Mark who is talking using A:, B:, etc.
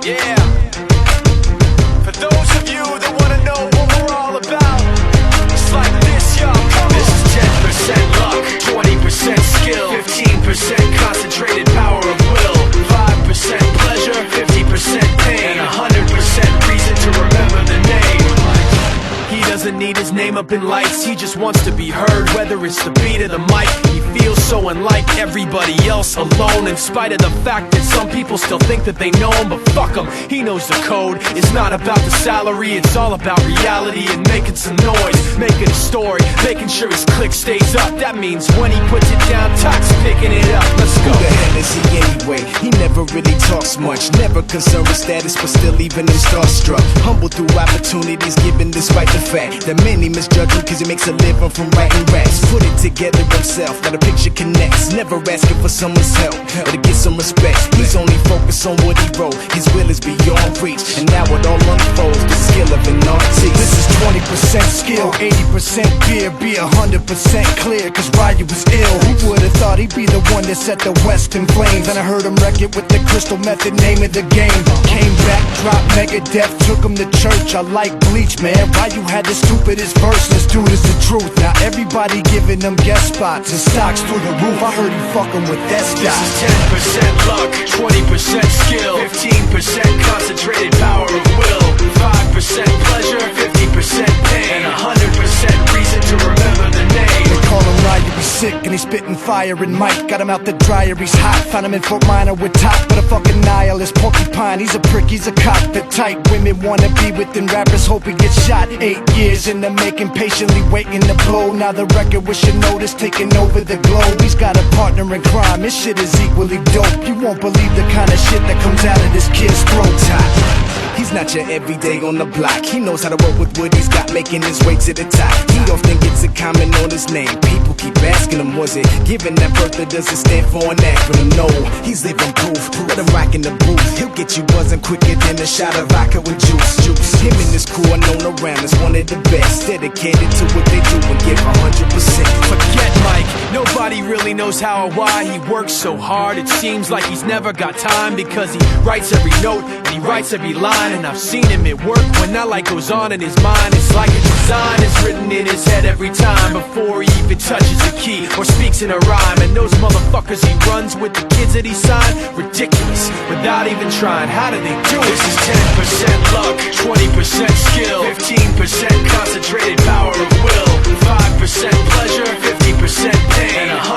A: Yeah. For those of you that wanna know what we're all about, it's like this, y'all. This is 10% luck, 20% skill, 15% concentrated power of will, 5% pleasure, 50% pain, and 100% reason to remember the name. He doesn't need his name up in lights, he just wants to be heard, whether it's the beat of the mic. He feels so unlike everybody else, alone, in spite of the fact that some people still think that they know him. But fuck him, he knows the code. It's not about the salary, it's all about reality and making some noise, making a story, making sure his click stays up. That means when he puts it down, Tox picking it up. Let's go.
B: Who the hell is he anyway? He never really talks much, never concerned with status, but still leaving him starstruck. Humble through opportunities, given despite the fact that many misjudge him cause he makes a living from writing raps. Put it together himself, now the picture connects, never asking for someone's help or to get some respect. He's only focused on what he wrote, his will is beyond reach, and now it all unfolds, the skill of an artist.
C: This is 20% skill, 80% beer, be 100% clear, cause Ryu was ill. Who would've thought he'd be the one that set the West in flames? And I heard him wreck it with the Crystal Method, name of the game. Came back, dropped Megadeth, took him to church. I like Bleach, man, Ryu had the stupidest verse, this dude is the truth. Now everybody giving them guest spots and stocks through the roof. I heard he fucking with that stock.
A: This is 10% luck, 20% skill, 15% concentrated power of will, 5% pleasure, 50% pain, and 100% reason to remember the name.
C: They call him Ryu, he's sick and he's spitting fire. And Mike got him out the dryer, he's hot. Found him in Fort Minor with top, but a fucking nihilist porcupine. He's a prick, he's a cop. The type women wanna be with, and rappers hope he gets shot. 8 years in the making, patiently waiting to blow. Now the record with your notice taking over the globe. He's got a partner in crime, his shit is equally dope. You won't believe the kind of shit that comes out of this kid's throat.
B: He's not your everyday on the block. He knows how to work with what he's got, making his way to the top. He often gets a comment on his name. People keep asking him, was it given that birth, or does it stand for an acronym? No, he's living proof. Let him rock in the booth. He'll get you buzzing quicker than a shot of vodka with juice. Him and his crew are known around as one of the best, dedicated to what they do and give 100%.
A: Forget Mike, nobody really knows how or why he works so hard. It seems like he's never got time, because he writes every note and he writes every line. And I've seen him at work when that light goes on in his mind. It's like a design is written in his head every time, before he even touches a key or speaks in a rhyme. And those motherfuckers he runs with, the kids that he signed, ridiculous, without even trying. How do they do it? This is 10% luck, 20% skill, 15% concentrated power of will, 5% pleasure, 50% pain, and 100%